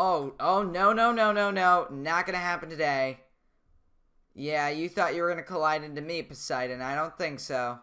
Oh, no, no, no, no, no. Not gonna happen today. Yeah, you thought you were gonna collide into me, Poseidon. I don't think so.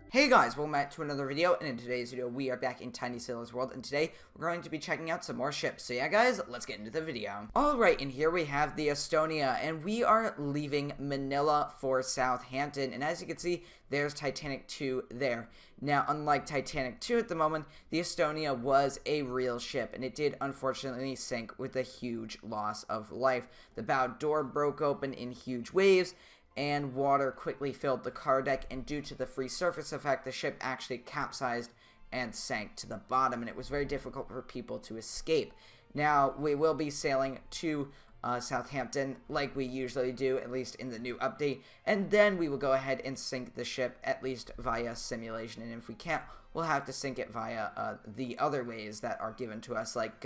Hey guys, welcome back to another video, and in today's video we are back in Tiny Sailor's World, and today we're going to be checking out some more ships. So yeah guys, let's get into the video. Alright, and here we have the Estonia, and we are leaving Manila for Southampton, and as you can see, there's Titanic 2 there. Now, unlike Titanic 2 at the moment, the Estonia was a real ship, and it did unfortunately sink with a huge loss of life. The bow door broke open in huge waves, and water quickly filled the car deck, and due to the free surface effect, the ship actually capsized and sank to the bottom, and it was very difficult for people to escape. Now, we will be sailing to Southampton like we usually do, at least in the new update, and then we will go ahead and sink the ship, at least via simulation, and if we can't, we'll have to sink it via the other ways that are given to us, like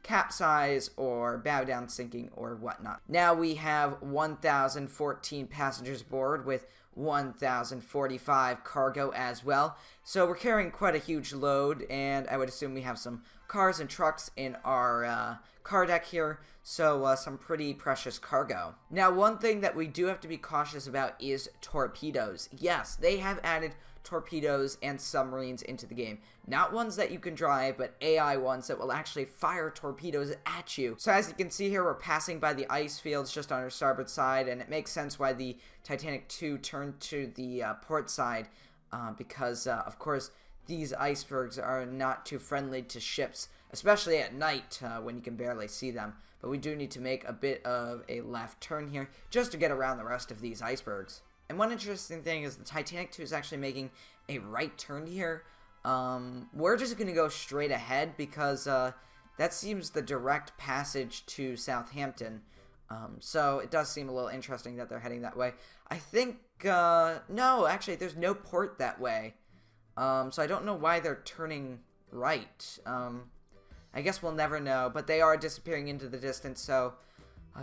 capsize or bow down sinking or whatnot. Now we have 1,014 passengers aboard with 1,045 cargo as well, so we're carrying quite a huge load, and I would assume we have some cars and trucks in our car deck here, so some pretty precious cargo. Now, one thing that we do have to be cautious about is torpedoes. Yes, they have added torpedoes and submarines into the game. Not ones that you can drive, but AI ones that will actually fire torpedoes at you. So as you can see here, we're passing by the ice fields just on our starboard side, and it makes sense why the Titanic 2 turned to the port side, because, of course, these icebergs are not too friendly to ships, especially at night when you can barely see them. But we do need to make a bit of a left turn here just to get around the rest of these icebergs. And one interesting thing is the Titanic 2 is actually making a right turn here. We're just going to go straight ahead because that seems the direct passage to Southampton. So it does seem a little interesting that they're heading that way. I think, no, actually there's no port that way. So I don't know why they're turning right. I guess we'll never know, but they are disappearing into the distance, so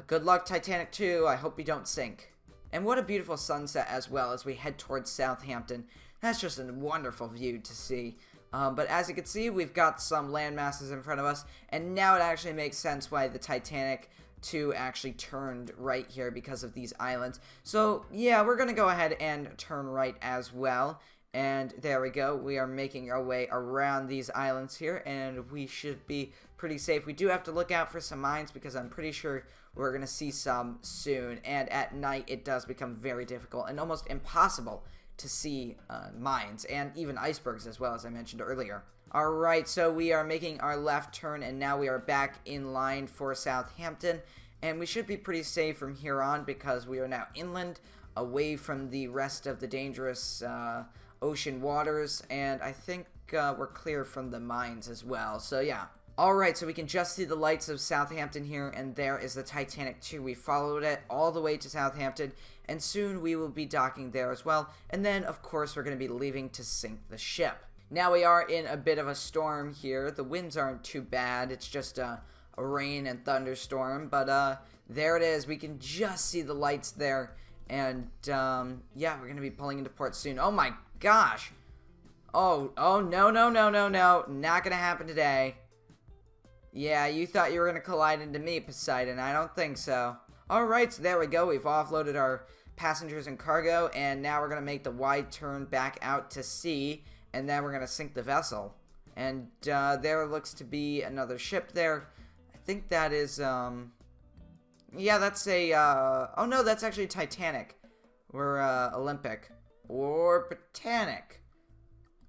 good luck, Titanic 2. I hope you don't sink. And what a beautiful sunset as well as we head towards Southampton. That's just a wonderful view to see. But as you can see, we've got some land masses in front of us, and now it actually makes sense why the Titanic 2 actually turned right here because of these islands. So yeah, we're going to go ahead and turn right as well. And there we go, we are making our way around these islands here, and we should be pretty safe. We do have to look out for some mines because I'm pretty sure we're going to see some soon, and at night it does become very difficult and almost impossible to see mines, and even icebergs as well, as I mentioned earlier. Alright, so we are making our left turn, and now we are back in line for Southampton, and we should be pretty safe from here on because we are now inland, away from the rest of the dangerous ocean waters, and I think we're clear from the mines as well, so yeah. Alright, so we can just see the lights of Southampton here, and there is the Titanic 2. We followed it all the way to Southampton, and soon we will be docking there as well, and then of course we're going to be leaving to sink the ship. Now we are in a bit of a storm here. The winds aren't too bad, it's just a rain and thunderstorm, but there it is. We can just see the lights there, and yeah, we're going to be pulling into port soon. Oh my gosh. Oh, no, no, no, no, no. Not gonna happen today. Yeah, you thought you were gonna collide into me, Poseidon. I don't think so. Alright, so there we go. We've offloaded our passengers and cargo, and now we're gonna make the wide turn back out to sea, and then we're gonna sink the vessel. And there looks to be another ship there. I think that is, yeah, that's a, oh no, that's actually Titanic. Or, Olympic. Or Britannic.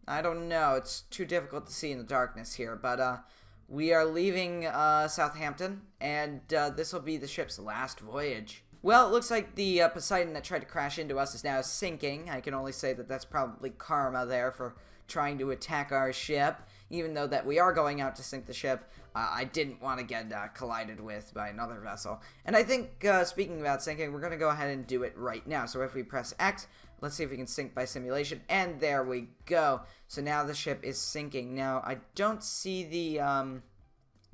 I don't know. It's too difficult to see in the darkness here. But we are leaving Southampton, and this will be the ship's last voyage. Well, it looks like the Poseidon that tried to crash into us is now sinking. I can only say that that's probably karma there for trying to attack our ship. Even though that we are going out to sink the ship, I didn't want to get collided with by another vessel. And I think, speaking about sinking, we're going to go ahead and do it right now. So if we press X, let's see if we can sink by simulation. And there we go. So now the ship is sinking. Now, I don't see the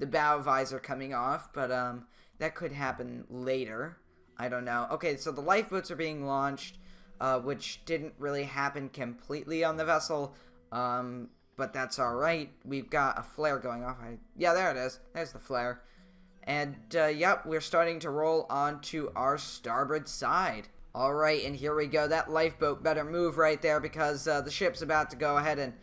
bow visor coming off, but that could happen later. I don't know. Okay, so the lifeboats are being launched, which didn't really happen completely on the vessel. But that's alright. We've got a flare going off. Yeah, there it is. There's the flare. And, yep, we're starting to roll onto our starboard side. Alright, and here we go. That lifeboat better move right there because the ship's about to go ahead and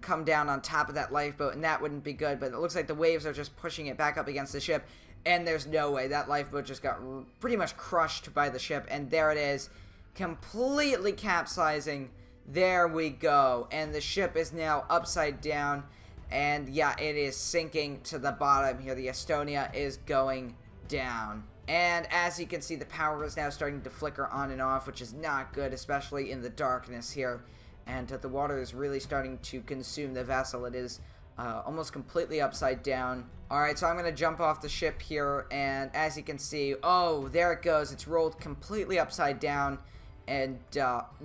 come down on top of that lifeboat, and that wouldn't be good. But it looks like the waves are just pushing it back up against the ship, and there's no way. That lifeboat just got pretty much crushed by the ship, and there it is, completely capsizing. There we go, and the ship is now upside down, and yeah, it is sinking to the bottom here. The Estonia is going down. And as you can see, the power is now starting to flicker on and off, which is not good, especially in the darkness here. And the water is really starting to consume the vessel. It is almost completely upside down. Alright, so I'm going to jump off the ship here, and as you can see, oh, there it goes. It's rolled completely upside down. And,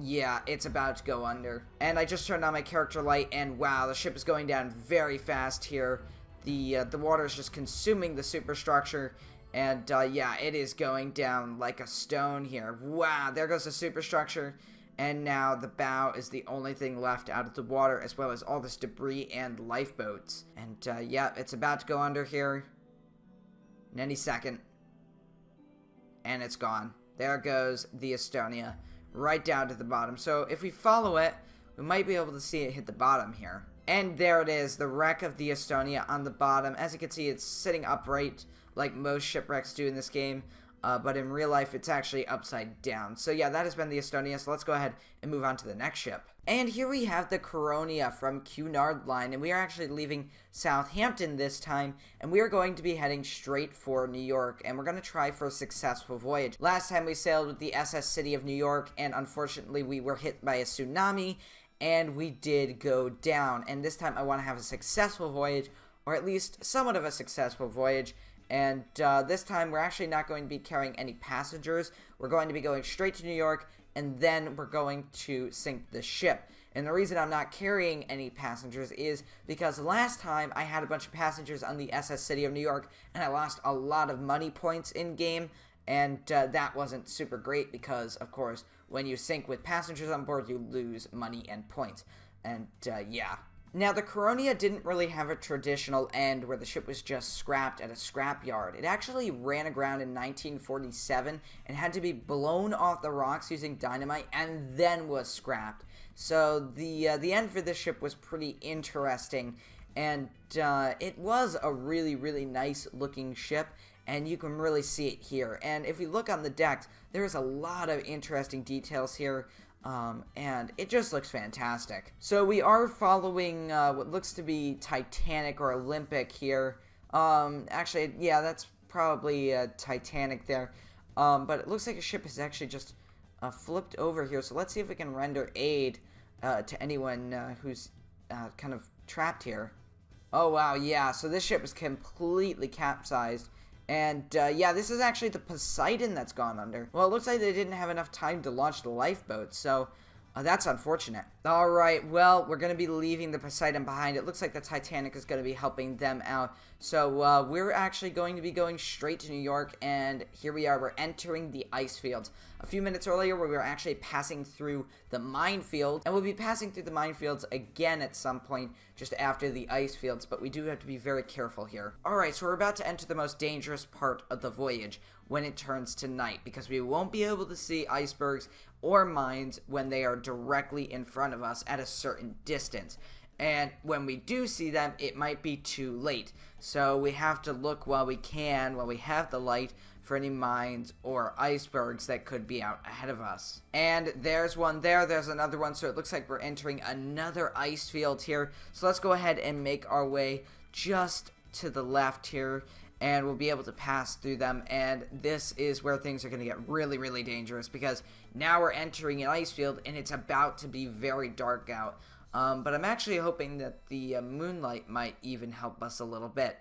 yeah, it's about to go under. And I just turned on my character light, and wow, the ship is going down very fast here. The water is just consuming the superstructure. And, yeah, it is going down like a stone here. Wow, there goes the superstructure. And now the bow is the only thing left out of the water, as well as all this debris and lifeboats. And, yeah, it's about to go under here in any second. And it's gone. There goes the Estonia, right down to the bottom. So if we follow it, we might be able to see it hit the bottom here. And there it is, the wreck of the Estonia on the bottom. As you can see, it's sitting upright like most shipwrecks do in this game. But in real life, it's actually upside down. So yeah, that has been the Estonia. So let's go ahead and move on to the next ship. And here we have the Coronia from Cunard Line. And we are actually leaving Southampton this time. And we are going to be heading straight for New York. And we're going to try for a successful voyage. Last time we sailed with the SS City of New York. And unfortunately, we were hit by a tsunami. And we did go down. And this time I want to have a successful voyage. Or at least somewhat of a successful voyage. And this time, we're actually not going to be carrying any passengers. We're going to be going straight to New York, and then we're going to sink the ship. And the reason I'm not carrying any passengers is because last time I had a bunch of passengers on the SS City of New York, and I lost a lot of money points in-game, and that wasn't super great because, of course, when you sink with passengers on board, you lose money and points. And, yeah. Now, the Coronia didn't really have a traditional end where the ship was just scrapped at a scrapyard. It actually ran aground in 1947 and had to be blown off the rocks using dynamite and then was scrapped. So the end for this ship was pretty interesting, and it was a really, really nice looking ship, and you can really see it here. And if we look on the decks, there's a lot of interesting details here. And it just looks fantastic. So we are following what looks to be Titanic or Olympic here. Actually, yeah, that's probably Titanic there. But it looks like a ship is actually just flipped over here. So let's see if we can render aid to anyone who's kind of trapped here. Oh, wow, yeah. So this ship is completely capsized. And, yeah, this is actually the Poseidon that's gone under. Well, it looks like they didn't have enough time to launch the lifeboat, so that's unfortunate. Alright, well, we're going to be leaving the Poseidon behind. It looks like the Titanic is going to be helping them out. So, we're actually going to be going straight to New York, and here we are. We're entering the ice fields. A few minutes earlier, we were actually passing through the minefield, and we'll be passing through the minefields again at some point just after the ice fields, but we do have to be very careful here. Alright, so we're about to enter the most dangerous part of the voyage when it turns to night, because we won't be able to see icebergs or mines when they are directly in front of us at a certain distance. And when we do see them, it might be too late. So we have to look while we can, while we have the light, for any mines or icebergs that could be out ahead of us. And there's one there, there's another one, so it looks like we're entering another ice field here. So let's go ahead and make our way just to the left here, and we'll be able to pass through them. And this is where things are going to get really, really dangerous, because now we're entering an ice field, and it's about to be very dark out. But I'm actually hoping that the moonlight might even help us a little bit.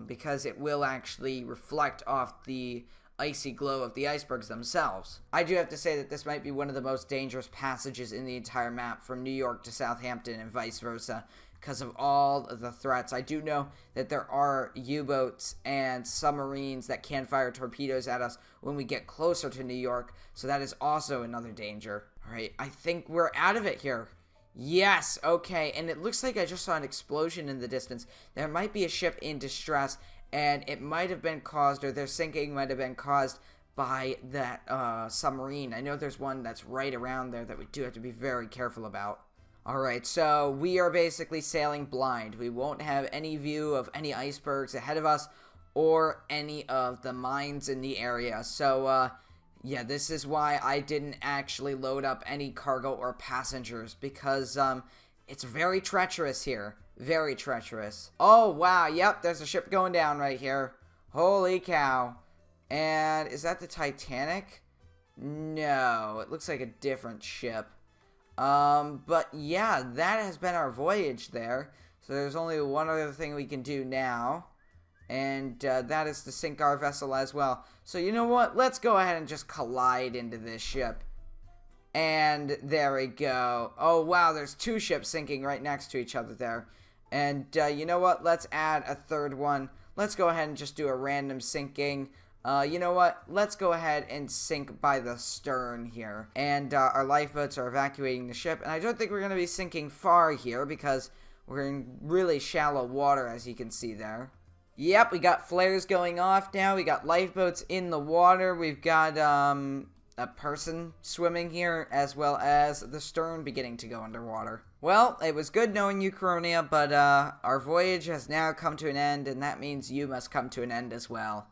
Because it will actually reflect off the icy glow of the icebergs themselves. I do have to say that this might be one of the most dangerous passages in the entire map, from New York to Southampton and vice versa, because of all of the threats. I do know that there are U-boats and submarines that can fire torpedoes at us when we get closer to New York, so that is also another danger. Alright, I think we're out of it here. Yes, okay, and it looks like I just saw an explosion in the distance. There might be a ship in distress, and it might have been caused, or their sinking might have been caused by that submarine. I know there's one that's right around there that we do have to be very careful about. Alright, so we are basically sailing blind. We won't have any view of any icebergs ahead of us or any of the mines in the area. So, yeah, this is why I didn't actually load up any cargo or passengers, because it's very treacherous here. Very treacherous. Oh, wow, yep, there's a ship going down right here. Holy cow. And is that the Titanic? No, it looks like a different ship. But yeah, that has been our voyage there. So there's only one other thing we can do now. And that is to sink our vessel as well. So you know what? Let's go ahead and just collide into this ship. And there we go. Oh wow, there's two ships sinking right next to each other there. And you know what? Let's add a third one. Let's go ahead and just do a random sinking. You know what? Let's go ahead and sink by the stern here. And our lifeboats are evacuating the ship. And I don't think we're going to be sinking far here because we're in really shallow water, as you can see there. Yep, we got flares going off now. We got lifeboats in the water. We've got a person swimming here, as well as the stern beginning to go underwater. Well, it was good knowing you, Coronia, but our voyage has now come to an end, and that means you must come to an end as well.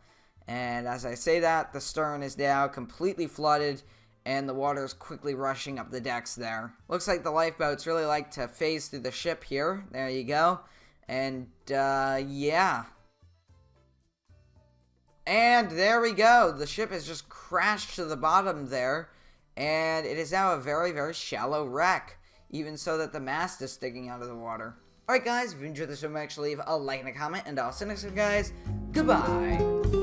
And as I say that, the stern is now completely flooded, and the water is quickly rushing up the decks there. Looks like the lifeboats really like to phase through the ship here. There you go. And, yeah. And there we go. The ship has just crashed to the bottom there, and it is now a very, very shallow wreck, even so that the mast is sticking out of the water. Alright guys, if you enjoyed this video, make sure to leave a like and a comment, and I'll see you next time guys. Goodbye.